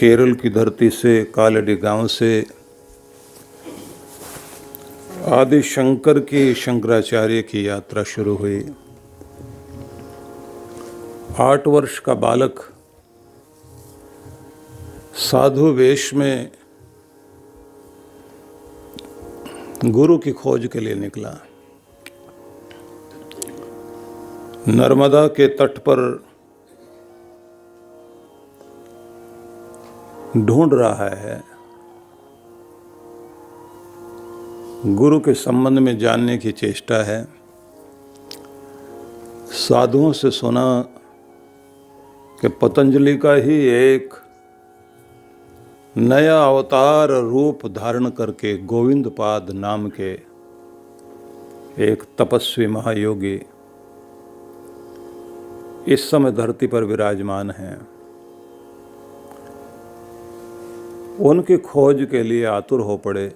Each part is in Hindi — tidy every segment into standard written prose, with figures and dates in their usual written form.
केरल की धरती से, कालड़ी गांव से आदि शंकर की, शंकराचार्य की यात्रा शुरू हुई। 8 वर्ष का बालक साधु वेश में गुरु की खोज के लिए निकला। नर्मदा के तट पर ढूंढ रहा है, गुरु के संबंध में जानने की चेष्टा है। साधुओं से सुना कि पतंजलि का ही एक नया अवतार रूप धारण करके गोविंदपाद नाम के एक तपस्वी महायोगी इस समय धरती पर विराजमान हैं। उनकी खोज के लिए आतुर हो पड़े।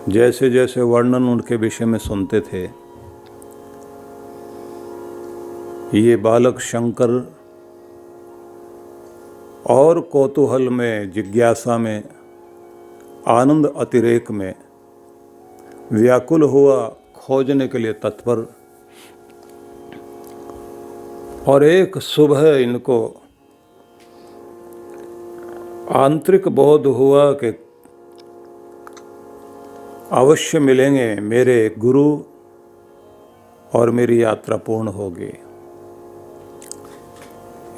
जैसे जैसे वर्णन उनके विषय में सुनते थे, ये बालक शंकर और कौतूहल में, जिज्ञासा में, आनंद अतिरेक में व्याकुल हुआ, खोजने के लिए तत्पर। और एक सुबह इनको आंतरिक बोध हुआ कि अवश्य मिलेंगे मेरे गुरु और मेरी यात्रा पूर्ण होगी।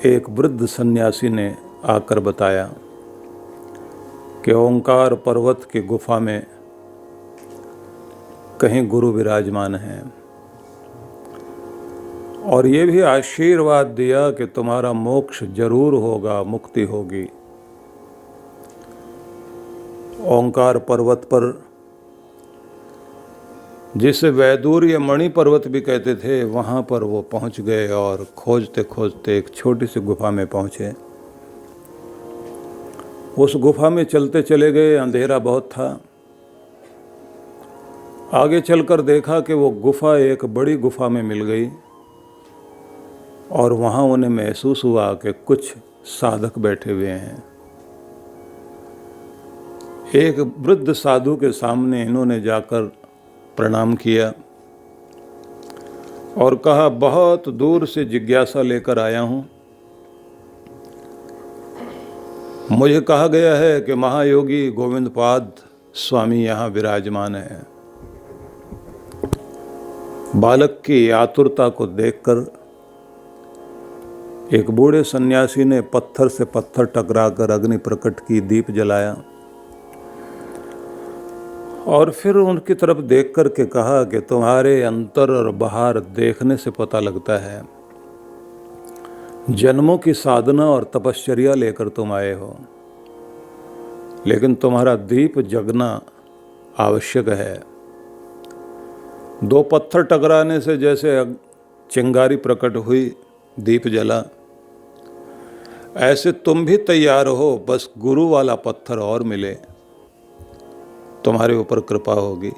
एक वृद्ध सन्यासी ने आकर बताया कि ओंकार पर्वत की गुफा में कहीं गुरु विराजमान हैं और ये भी आशीर्वाद दिया कि तुम्हारा मोक्ष जरूर होगा, मुक्ति होगी। ओंकार पर्वत पर, जिसे वैदूर्य मणि पर्वत भी कहते थे, वहाँ पर वो पहुँच गए और खोजते खोजते एक छोटी सी गुफा में पहुँचे। उस गुफा में चलते चले गए। अंधेरा बहुत था। आगे चलकर देखा कि वो गुफा एक बड़ी गुफा में मिल गई और वहाँ उन्हें महसूस हुआ कि कुछ साधक बैठे हुए हैं। एक वृद्ध साधु के सामने इन्होंने जाकर प्रणाम किया और कहा, बहुत दूर से जिज्ञासा लेकर आया हूँ। मुझे कहा गया है कि महायोगी गोविंदपाद स्वामी यहाँ विराजमान है। बालक की आतुरता को देखकर एक बूढ़े सन्यासी ने पत्थर से पत्थर टकराकर अग्नि प्रकट की, दीप जलाया और फिर उनकी तरफ देख कर के कहा कि तुम्हारे अंतर और बाहर देखने से पता लगता है जन्मों की साधना और तपश्चर्या लेकर तुम आए हो, लेकिन तुम्हारा दीप जगना आवश्यक है। 2 पत्थर टकराने से जैसे चिंगारी प्रकट हुई, दीप जला, ऐसे तुम भी तैयार हो, बस गुरु वाला पत्थर और मिले, तुम्हारे ऊपर कृपा होगी।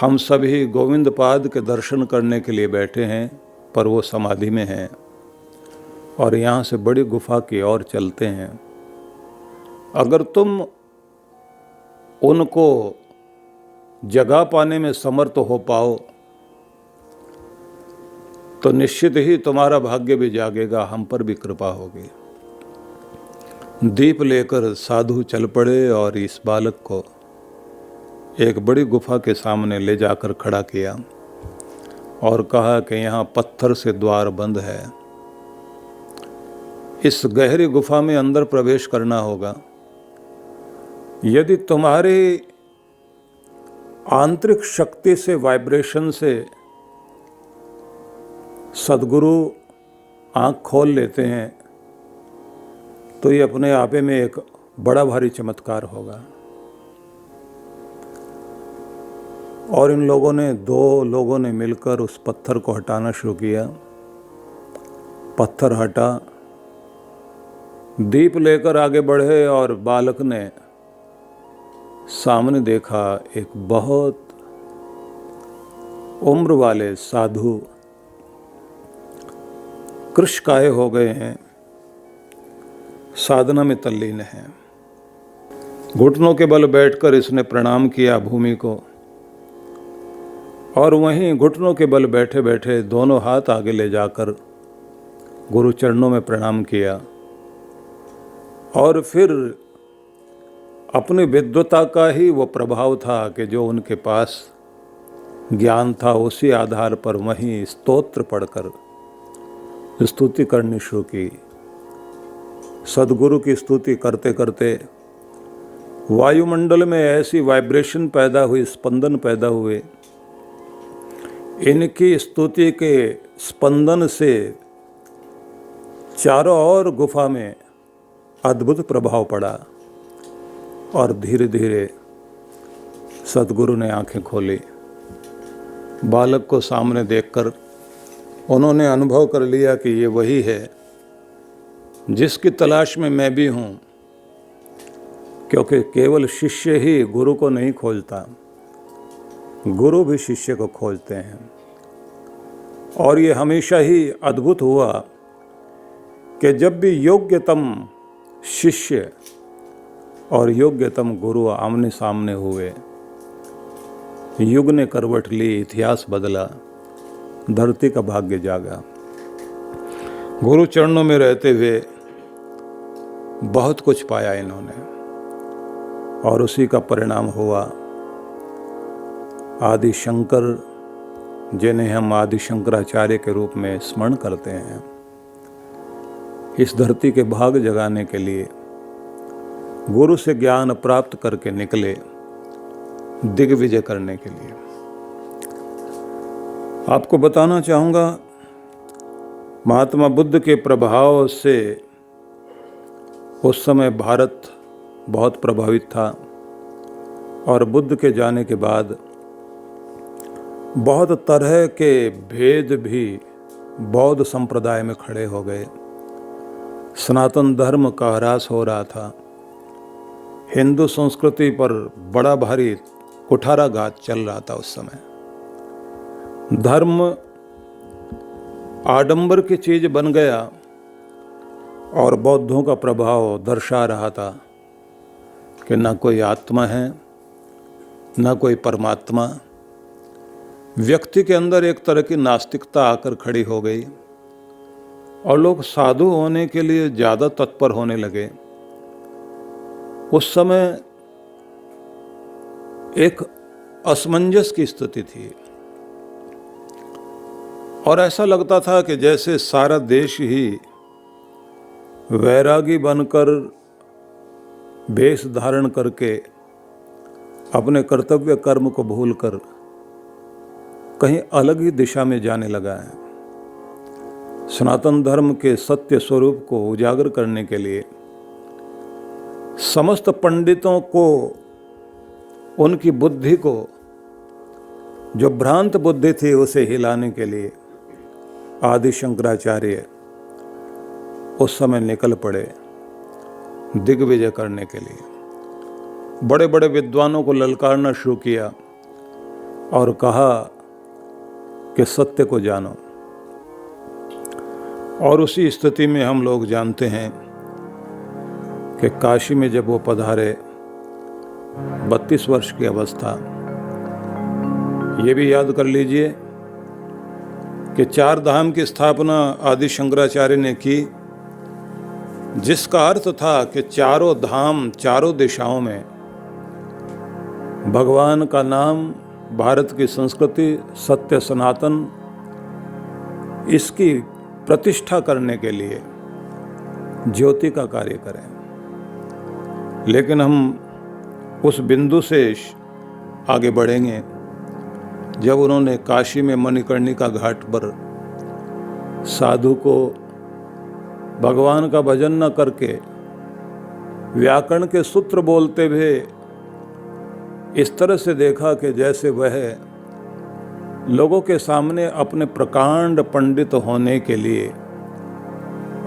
हम सभी गोविंदपाद के दर्शन करने के लिए बैठे हैं, पर वो समाधि में हैं और यहाँ से बड़ी गुफा की ओर चलते हैं। अगर तुम उनको जगा पाने में समर्थ हो पाओ तो निश्चित ही तुम्हारा भाग्य भी जागेगा, हम पर भी कृपा होगी। दीप लेकर साधु चल पड़े और इस बालक को एक बड़ी गुफा के सामने ले जाकर खड़ा किया और कहा कि यहाँ पत्थर से द्वार बंद है, इस गहरी गुफा में अंदर प्रवेश करना होगा। यदि तुम्हारी आंतरिक शक्ति से, वाइब्रेशन से सद्गुरु आँख खोल लेते हैं तो ये अपने आप में एक बड़ा भारी चमत्कार होगा। और इन लोगों ने, 2 लोगों ने मिलकर उस पत्थर को हटाना शुरू किया। पत्थर हटा, दीप लेकर आगे बढ़े और बालक ने सामने देखा एक बहुत उम्र वाले साधु, कृशकाय हो गए हैं, साधना में तल्लीन है। घुटनों के बल बैठकर इसने प्रणाम किया भूमि को, और वहीं घुटनों के बल बैठे बैठे दोनों हाथ आगे ले जाकर गुरु चरणों में प्रणाम किया, और फिर अपनी विद्वता का ही वो प्रभाव था कि जो उनके पास ज्ञान था उसी आधार पर वहीं स्तोत्र पढ़कर स्तुति करनी शुरू की। सदगुरु की स्तुति करते करते वायुमंडल में ऐसी वाइब्रेशन पैदा हुई, स्पंदन पैदा हुए। इनकी स्तुति के स्पंदन से चारों ओर गुफा में अद्भुत प्रभाव पड़ा, और धीरे धीरे सदगुरु ने आंखें खोली। बालक को सामने देखकर उन्होंने अनुभव कर लिया कि ये वही है जिसकी तलाश में मैं भी हूँ, क्योंकि केवल शिष्य ही गुरु को नहीं खोजता, गुरु भी शिष्य को खोजते हैं। और ये हमेशा ही अद्भुत हुआ कि जब भी योग्यतम शिष्य और योग्यतम गुरु आमने सामने हुए, युग ने करवट ली, इतिहास बदला, धरती का भाग्य जागा। गुरु चरणों में रहते हुए बहुत कुछ पाया इन्होंने, और उसी का परिणाम हुआ आदि शंकर, जिन्हें हम आदि शंकराचार्य के रूप में स्मरण करते हैं। इस धरती के भाग जगाने के लिए गुरु से ज्ञान प्राप्त करके निकले, दिग्विजय करने के लिए। आपको बताना चाहूँगा, महात्मा बुद्ध के प्रभाव से उस समय भारत बहुत प्रभावित था, और बुद्ध के जाने के बाद बहुत तरह के भेद भी बौद्ध संप्रदाय में खड़े हो गए। सनातन धर्म का ह्रास हो रहा था, हिंदू संस्कृति पर बड़ा भारी कुठाराघात चल रहा था उस समय। धर्म आडंबर की चीज बन गया, और बौद्धों का प्रभाव दर्शा रहा था कि न कोई आत्मा है, न कोई परमात्मा। व्यक्ति के अंदर एक तरह की नास्तिकता आकर खड़ी हो गई, और लोग साधु होने के लिए ज़्यादा तत्पर होने लगे। उस समय एक असमंजस की स्थिति थी, और ऐसा लगता था कि जैसे सारा देश ही वैरागी बनकर वेश धारण करके अपने कर्तव्य कर्म को भूलकर कहीं अलग ही दिशा में जाने लगा है। सनातन धर्म के सत्य स्वरूप को उजागर करने के लिए समस्त पंडितों को, उनकी बुद्धि को, जो भ्रांत बुद्धि थी उसे हिलाने के लिए आदि शंकराचार्य उस समय निकल पड़े दिग्विजय करने के लिए। बड़े बड़े विद्वानों को ललकारना शुरू किया और कहा कि सत्य को जानो। और उसी स्थिति में हम लोग जानते हैं कि काशी में जब वो पधारे, 32 वर्ष की अवस्था, ये भी याद कर लीजिए कि 4 धाम की स्थापना आदि शंकराचार्य ने की, जिसका अर्थ था कि चारों धाम, चारों दिशाओं में भगवान का नाम, भारत की संस्कृति, सत्य सनातन, इसकी प्रतिष्ठा करने के लिए ज्योति का कार्य करें। लेकिन हम उस बिंदु से आगे बढ़ेंगे जब उन्होंने काशी में मणिकर्णिका घाट पर साधु को भगवान का भजन न करके व्याकरण के सूत्र बोलते हुए इस तरह से देखा कि जैसे वह लोगों के सामने अपने प्रकांड पंडित होने के लिए,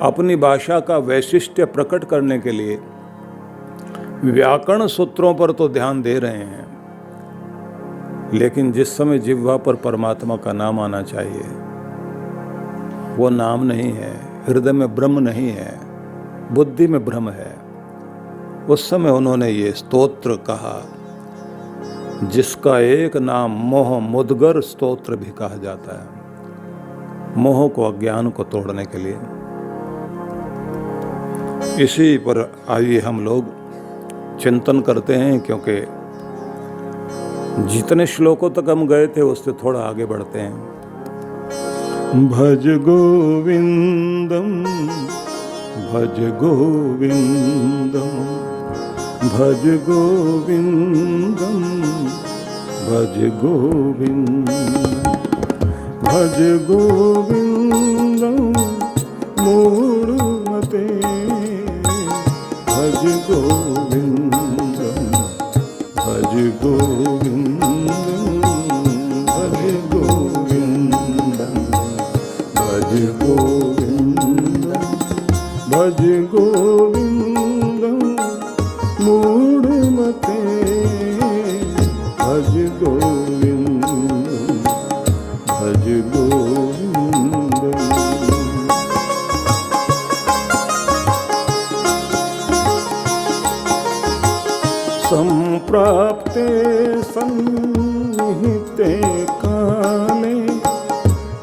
अपनी भाषा का वैशिष्ट्य प्रकट करने के लिए व्याकरण सूत्रों पर तो ध्यान दे रहे हैं, लेकिन जिस समय जिह्वा पर परमात्मा का नाम आना चाहिए वो नाम नहीं है, हृदय में ब्रह्म नहीं है, बुद्धि में भ्रम है। उस समय उन्होंने ये स्तोत्र कहा, जिसका एक नाम मोह मुद्गर स्तोत्र भी कहा जाता है, मोह को, अज्ञान को तोड़ने के लिए। इसी पर आइए हम लोग चिंतन करते हैं, क्योंकि जितने श्लोकों तक हम गए थे उससे थोड़ा आगे बढ़ते हैं। भज गोविंदम भज गोविंदम भज गोविंदम भज गोविंदम भज गोविंदम मूढ़मते भज गोविंदम भज गोविंदम भज गोविंदम भज गोविंदम भज गोविंदम मूढ़मते भज गोविंदम भज गोविंदम। संप्राप्ते सन्निहिते काले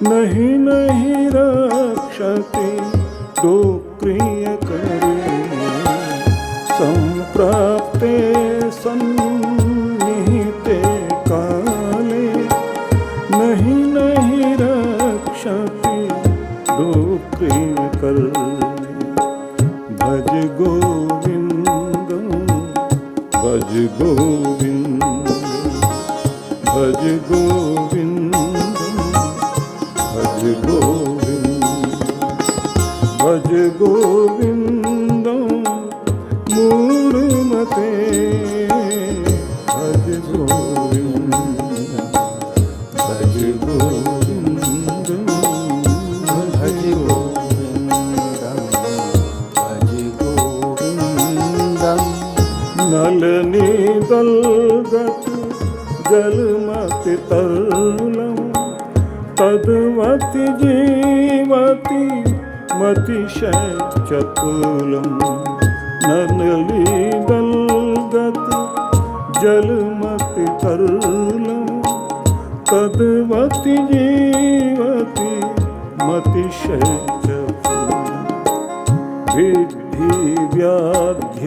नहीं नहीं रक्षते डोक्रिय करे। संप्राप्ते सन्निहिते काले नहीं नहीं रक्षते डोक्रिय करे। भज गोविंदम भज गोविंदम भज गोविंदम भज गोविंदम भज गोविंदम मूढ़मते भज गोविंदम भज गोविंदम भज गोविंदम भज गोविंदम। नल नीदलगत जलमति तरलम तद्वति जीवति मतिशय चपलम। नल नीदलगत जलमति तरलम तद्वति जीवति मतिशय चपलम। विद्धि व्याध्य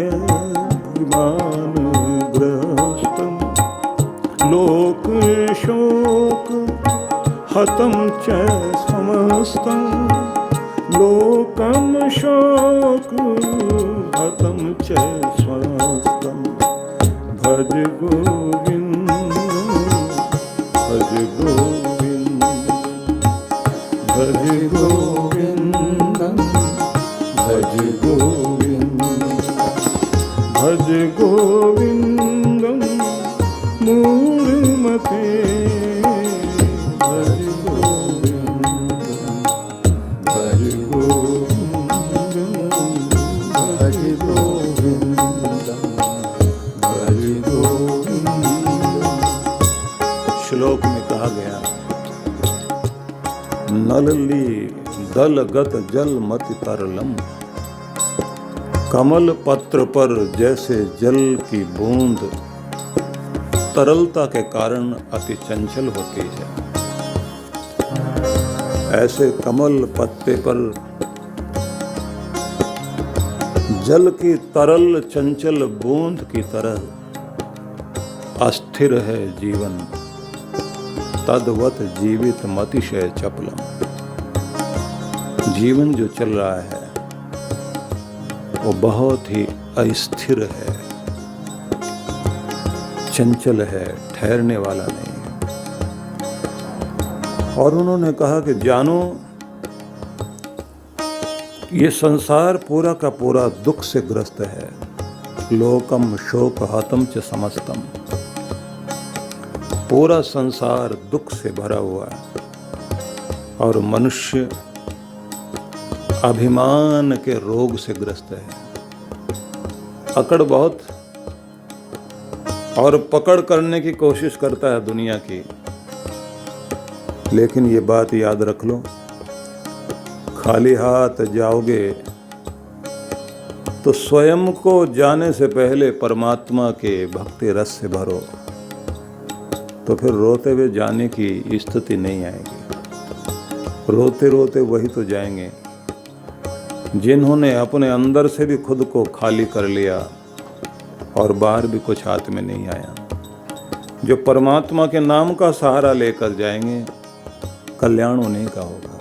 ग्रस्तम लोक शोक हतम च समस्तम। लोकम शोक हतम च समस्तम। भज गोविंदम भज गोविंदम भज गोविंदम भज गोविंदम भज गोविंदम मूढ़मते भज गोविंदम भज गोविंदम भज गोविंदम भज गोविंदम। श्लोक में कहा गया, नलली दलगत जलमति तरलम। कमल पत्र पर जैसे जल की बूंद तरलता के कारण अति चंचल होती है, ऐसे कमल पत्ते पर जल की तरल चंचल बूंद की तरह अस्थिर है जीवन। तद्वत जीवित मतिशय चपलम। जीवन जो चल रहा है वो बहुत ही अस्थिर है, चंचल है, ठहरने वाला नहीं है। और उन्होंने कहा कि जानो, ये संसार पूरा का पूरा दुख से ग्रस्त है। लोकम शोक हतम च समस्तम। पूरा संसार दुख से भरा हुआ है और मनुष्य अभिमान के रोग से ग्रस्त है। अकड़ बहुत और पकड़ करने की कोशिश करता है दुनिया की। लेकिन ये बात याद रख लो, खाली हाथ जाओगे तो स्वयं को जाने से पहले परमात्मा के भक्ति रस से भरो, तो फिर रोते हुए जाने की स्थिति नहीं आएगी। रोते रोते वही तो जाएंगे जिन्होंने अपने अंदर से भी खुद को खाली कर लिया और बाहर भी कुछ हाथ में नहीं आया। जो परमात्मा के नाम का सहारा लेकर जाएंगे, कल्याण उन्हीं का होगा।